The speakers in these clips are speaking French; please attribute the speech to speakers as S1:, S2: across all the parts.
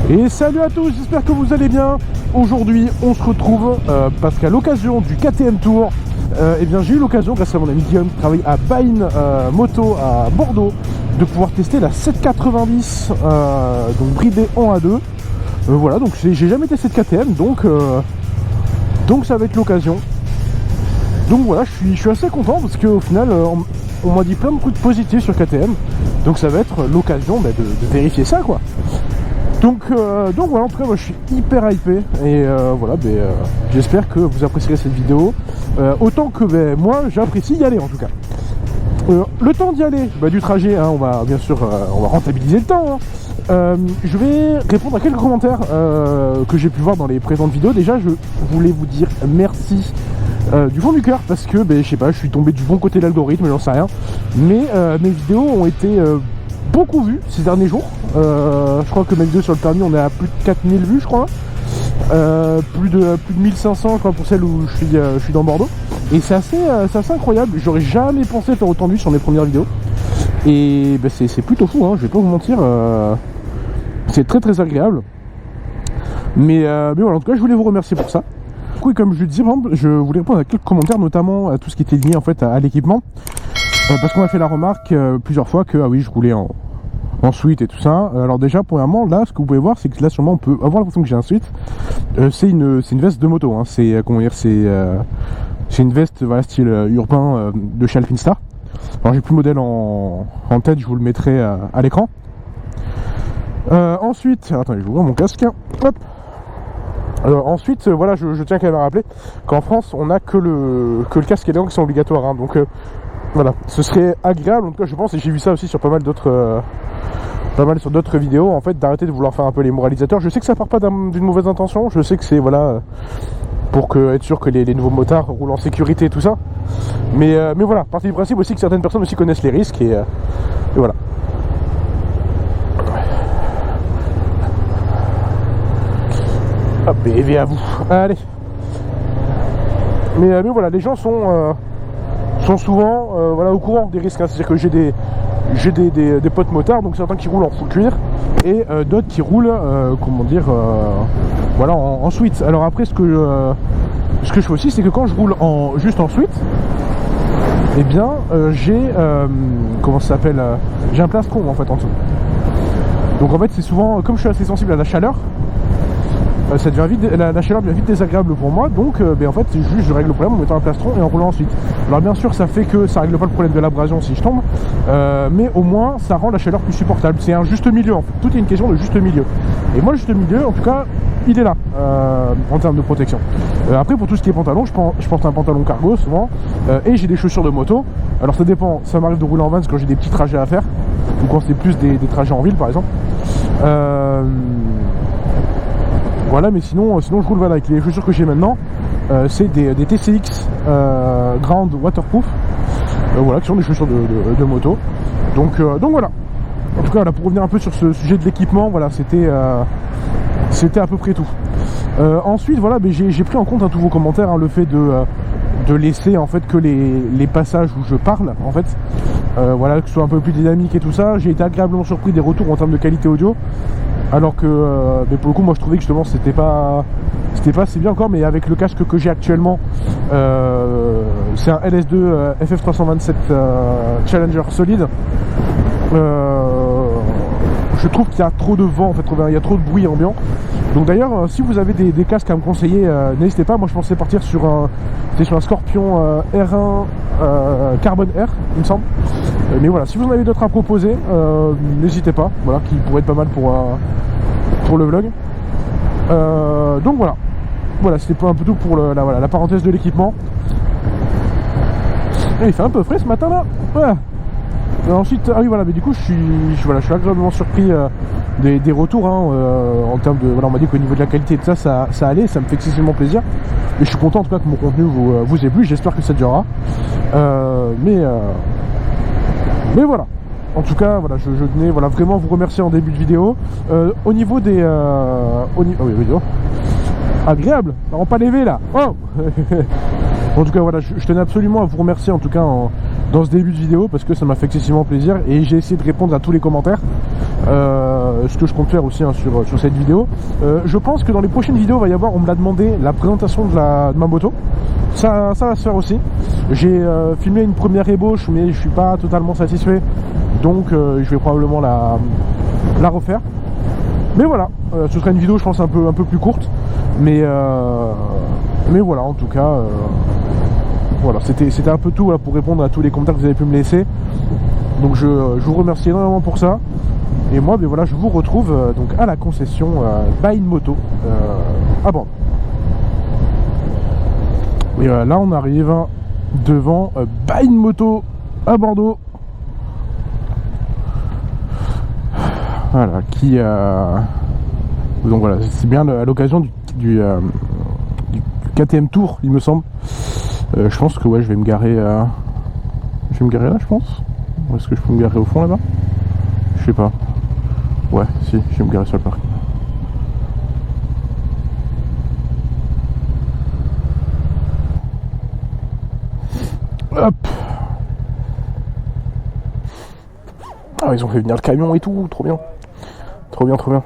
S1: Et salut à tous, j'espère que vous allez bien. Aujourd'hui on se retrouve parce qu'à l'occasion du KTM Tour, eh bien j'ai eu l'occasion, grâce à mon ami Guillaume qui travaille à Bain Moto à Bordeaux, de pouvoir tester la 790 donc bridée en A2. Voilà, donc j'ai jamais testé de KTM, donc ça va être l'occasion. Donc voilà, je suis assez content parce qu'au final on m'a dit plein de trucs positifs sur KTM, donc ça va être l'occasion de vérifier ça quoi. Donc voilà, en tout cas moi je suis hyper hypé et voilà, j'espère que vous apprécierez cette vidéo autant que moi j'apprécie y aller en tout cas. Le temps d'y aller, du trajet, hein, on va bien sûr on va rentabiliser le temps, hein. Je vais répondre à quelques commentaires que j'ai pu voir dans les présentes vidéos. Déjà je voulais vous dire merci du fond du cœur parce que je sais pas, je suis tombé du bon côté de l'algorithme, j'en sais rien, mais mes vidéos ont été beaucoup vues ces derniers jours. Je crois que mes vidéos sur le permis, on est à plus de 4000 vues je crois, plus de 1500 je crois pour celle où je suis dans Bordeaux, et c'est assez incroyable. J'aurais jamais pensé faire autant de vues sur mes premières vidéos et c'est plutôt fou, hein, je vais pas vous mentir, c'est très agréable, mais voilà, en tout cas je voulais vous remercier pour ça. Et comme je le disais, je voulais répondre à quelques commentaires, notamment à tout ce qui était lié en fait à l'équipement, parce qu'on m'a fait la remarque plusieurs fois que je roulais en suite et tout ça. Alors déjà premièrement, là ce que vous pouvez voir, c'est que là sûrement on peut avoir l'impression que j'ai un suite. C'est une veste de moto, hein. C'est comment dire, c'est une veste style urbain de chez Alpinstar. Alors j'ai plus le modèle en tête, je vous le mettrai à l'écran. Ensuite, attendez, je vais ouvrir mon casque. Hop. Ensuite, voilà, je tiens quand même à rappeler qu'en France, on n'a que le casque et les dents qui sont obligatoires, hein. Donc voilà, ce serait agréable, en tout cas je pense, et j'ai vu ça aussi sur pas mal sur d'autres vidéos, en fait, d'arrêter de vouloir faire un peu les moralisateurs. Je sais que ça part pas d'une mauvaise intention, je sais que c'est voilà pour être sûr que les nouveaux motards roulent en sécurité et tout ça, mais voilà, partie du principe aussi que certaines personnes aussi connaissent les risques et voilà. Hop, et à vous. Allez. Mais voilà, les gens sont souvent voilà, au courant des risques, hein. C'est-à-dire que j'ai des potes motards, donc certains qui roulent en full cuir et d'autres qui roulent comment dire voilà, en suite. Alors après ce que je fais aussi, c'est que quand je roule juste en suite, eh bien j'ai comment ça s'appelle, j'ai un plastron en fait en dessous. Donc en fait c'est souvent, comme je suis assez sensible à la chaleur, ça devient vite, la chaleur devient vite désagréable pour moi, donc en fait c'est juste, je règle le problème en mettant un plastron et en roulant ensuite. Alors bien sûr ça fait que ça règle pas le problème de l'abrasion si je tombe, mais au moins ça rend la chaleur plus supportable. C'est un juste milieu en fait, tout est une question de juste milieu, et moi le juste milieu en tout cas il est là en termes de protection. Après pour tout ce qui est pantalon, je porte un pantalon cargo souvent, et j'ai des chaussures de moto. Alors ça dépend, ça m'arrive de rouler en Vans quand j'ai des petits trajets à faire, ou quand c'est plus des trajets en ville par exemple. Voilà, mais sinon je roule avec les chaussures que j'ai maintenant, c'est des TCX Ground Waterproof, voilà, qui sont des chaussures de moto. Donc voilà. En tout cas, là, pour revenir un peu sur ce sujet de l'équipement, voilà, c'était à peu près tout. Ensuite, voilà, j'ai pris en compte tous vos commentaires, hein, le fait de laisser en fait que les passages où je parle, en fait, voilà, que ce soit un peu plus dynamique et tout ça. J'ai été agréablement surpris des retours en termes de qualité audio. Alors que pour le coup moi je trouvais que justement c'était pas assez bien encore, mais avec le casque que j'ai actuellement, c'est un LS2 FF327 Challenger solide, je trouve qu'il y a trop de vent en fait, il y a trop de bruit ambiant. Donc d'ailleurs si vous avez des casques à me conseiller, n'hésitez pas. Moi je pensais partir sur un Scorpion R1 Carbon Air il me semble, mais voilà, si vous en avez d'autres à proposer, n'hésitez pas, voilà, qui pourrait être pas mal pour le vlog. Donc voilà, c'était un peu tout pour la parenthèse de l'équipement. Et il fait un peu frais ce matin là, ouais. Ensuite, oui voilà, mais du coup je suis agréablement surpris des retours, hein, en termes de, voilà, on m'a dit qu'au niveau de la qualité de ça allait, ça me fait excessivement plaisir, et je suis content en tout cas que mon contenu vous ait plu. J'espère que ça durera, mais voilà. En tout cas, voilà, je tenais vraiment vous remercier en début de vidéo. Au niveau des agréable, on pas levé là. Oh en tout cas voilà, je tenais absolument à vous remercier en tout cas dans ce début de vidéo parce que ça m'a fait excessivement plaisir et j'ai essayé de répondre à tous les commentaires, ce que je compte faire aussi hein, sur cette vidéo. Je pense que dans les prochaines vidéos il va y avoir, on me l'a demandé, la présentation de ma moto. Ça va se faire aussi. J'ai filmé une première ébauche mais je suis pas totalement satisfait, donc je vais probablement la refaire. Mais voilà, ce sera une vidéo je pense un peu plus courte, mais voilà, en tout cas voilà, c'était un peu tout là, pour répondre à tous les commentaires que vous avez pu me laisser. Donc je vous remercie énormément pour ça. Et moi ben voilà, je vous retrouve donc à la concession Bain Moto à Bordeaux. Et là on arrive devant Bain Moto à Bordeaux. Voilà, qui donc voilà, c'est bien à l'occasion du KTM Tour, il me semble. Je pense que ouais, je vais me garer là, je pense. Ou est-ce que je peux me garer au fond là-bas? Je sais pas. Ouais, si, je vais me garer sur le parc. Hop. Ah, ils ont fait venir le camion et tout, trop bien. Trop bien, trop bien.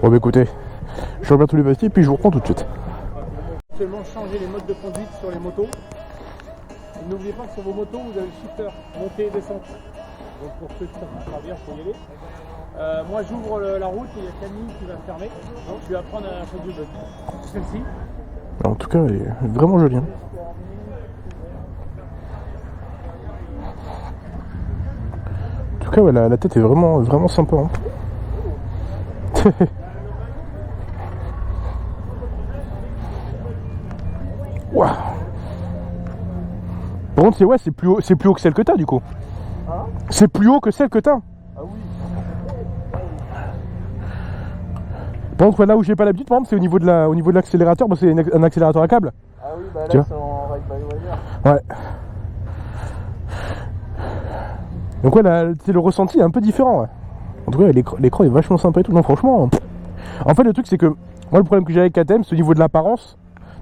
S1: Bon bah écoutez, je regarde tous les papiers puis je vous reprends tout de suite.
S2: Seulement changer les modes de conduite sur les motos. Et n'oubliez pas que sur vos motos vous avez le shifter, montée et descente. Donc pour ceux qui sont en travers, il faut y aller. Moi j'ouvre la route et il y a Camille qui va fermer. Donc je vais apprendre à faire du bug. Celle-ci.
S1: En tout cas elle est vraiment jolie. Hein. En tout cas ouais, la tête est vraiment sympa. Hein. Wow. Par contre ouais, c'est plus haut que celle que t'as du coup. Hein, c'est plus haut que celle que t'as.
S2: Ah oui.
S1: Par contre là où j'ai pas l'habitude, par exemple, c'est au niveau de l'accélérateur, bah, c'est un accélérateur à câble.
S2: Ah oui, bah là c'est en ride by wire.
S1: Ouais. Donc ouais, le ressenti est un peu différent. Ouais. En tout cas, l'écran est vachement sympa et tout. Non, franchement. En fait, le truc c'est que moi, le problème que j'ai avec KTM, c'est au niveau de l'apparence.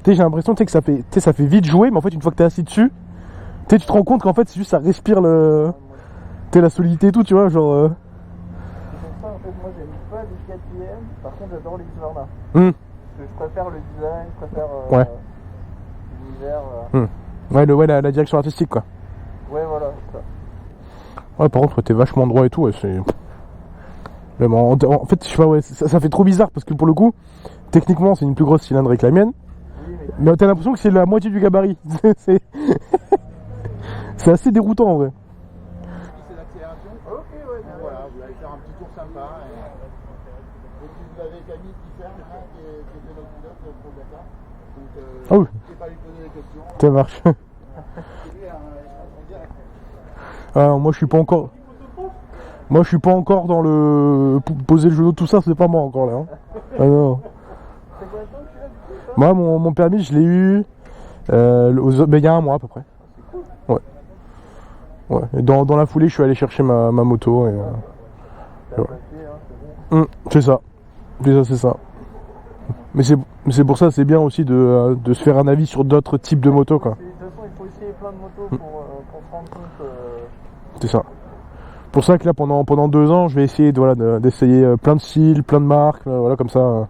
S1: Tu sais, j'ai l'impression que ça fait vite jouer, mais en fait, une fois que t'es assis dessus, tu te rends compte qu'en fait, c'est juste ça respire la solidité et tout, tu vois, genre.
S2: C'est pour ça, en fait, moi, j'aime pas les KTM. Par contre, j'adore les Husqvarna.
S1: Parce
S2: que je préfère le design, je préfère
S1: l'univers. Ouais, la direction artistique, quoi.
S2: Ouais, voilà, ça.
S1: Ouais, par contre, t'es vachement droit et tout, ouais, c'est. Vraiment, en fait, je sais pas, ouais, ça fait trop bizarre parce que pour le coup, techniquement, c'est une plus grosse cylindrée que la mienne. Oui, mais t'as l'impression que c'est la moitié du gabarit. C'est assez déroutant en vrai.
S2: C'est l'accélération. Ok, ouais, voilà, vous allez faire un petit tour sympa. Et puis vous avez Camille qui ferme, qui était notre pilote pour le Dakar. Donc,
S1: ah oui.
S2: n'hésitez pas à lui poser des questions.
S1: Ça marche. Moi, je suis pas encore. Moi, je suis pas encore dans le poser le genou, tout ça, c'est pas moi encore là. Hein. Ah non.
S2: C'est combien de temps que tu l'as du coup?
S1: Moi, mon permis, je l'ai eu il y a un mois à peu près. Ouais. Ouais. Et dans la foulée, je suis allé chercher ma moto. Et, ouais. C'est ça. C'est ça. Mais c'est pour ça, c'est bien aussi de se faire un avis sur d'autres types de motos, quoi.
S2: De toute façon, il faut essayer plein de motos pour se rendre compte.
S1: C'est ça. Pour ça que là, pendant 2 ans, je vais essayer d'essayer plein de styles, plein de marques, voilà, comme ça.
S2: Là,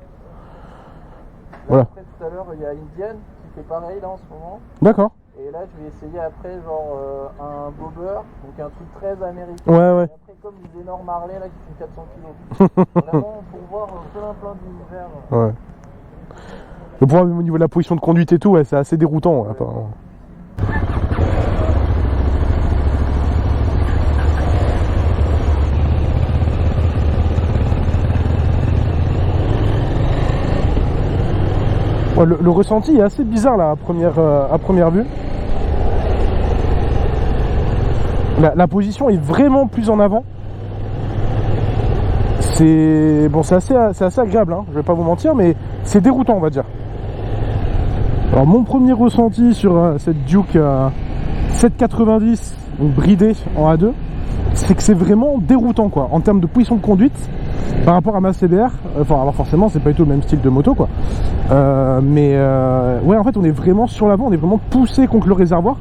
S1: voilà.
S2: Après, tout à l'heure, il y a Indian qui fait pareil là en ce moment.
S1: D'accord.
S2: Et là, je vais essayer après, genre un bobber, donc un truc très américain.
S1: Ouais.
S2: Et après, comme les énormes Harley là qui font 400 kg. Vraiment, pour voir plein d'univers.
S1: Ouais. Le problème au niveau de la position de conduite et tout, ouais, c'est assez déroutant, ouais, apparemment. Ouais, le ressenti est assez bizarre là à première vue. La position est vraiment plus en avant. C'est assez agréable, hein, je vais pas vous mentir, mais c'est déroutant, on va dire. Alors mon premier ressenti sur cette Duke 790 donc bridée en A2, c'est que c'est vraiment déroutant quoi. En termes de position de conduite, par rapport à ma CBR, enfin alors forcément c'est pas du tout le même style de moto quoi, ouais en fait on est vraiment sur l'avant, on est vraiment poussé contre le réservoir.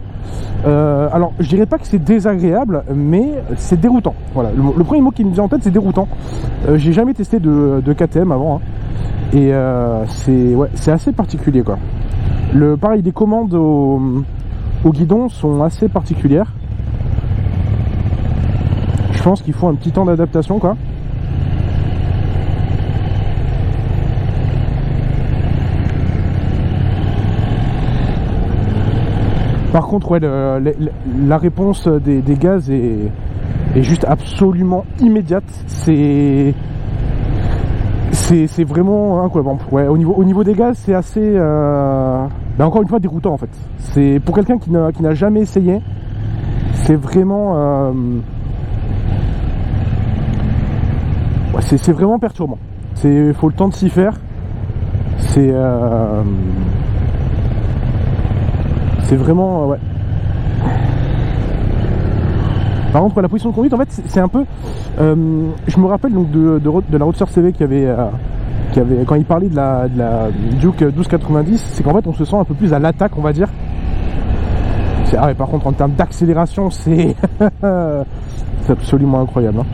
S1: Alors je dirais pas que c'est désagréable, mais c'est déroutant. Voilà, le premier mot qui me vient en tête c'est déroutant. J'ai jamais testé de KTM avant, hein. Et c'est assez particulier quoi. Pareil, les commandes au guidon sont assez particulières. Je pense qu'il faut un petit temps d'adaptation quoi. Par contre, ouais, la réponse des gaz est juste absolument immédiate. C'est vraiment incroyable. Ouais, au niveau des gaz, c'est assez, encore une fois, déroutant en fait. C'est pour quelqu'un qui n'a jamais essayé, c'est vraiment, ouais, c'est vraiment perturbant. Faut le temps de s'y faire. C'est vraiment, ouais. Par contre, la position de conduite, en fait, c'est un peu... je me rappelle donc de la Roadster CV qui avait quand il parlait de la Duke 1290, c'est qu'en fait, on se sent un peu plus à l'attaque, on va dire. Ah ouais, par contre, en termes d'accélération, c'est absolument incroyable. Hein.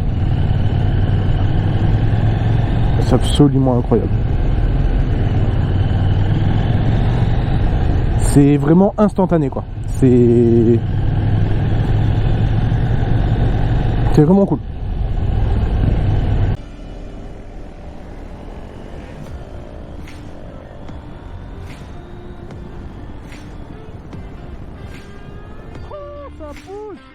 S1: C'est absolument incroyable. C'est vraiment instantané quoi. C'est vraiment cool. Oh, ça pousse.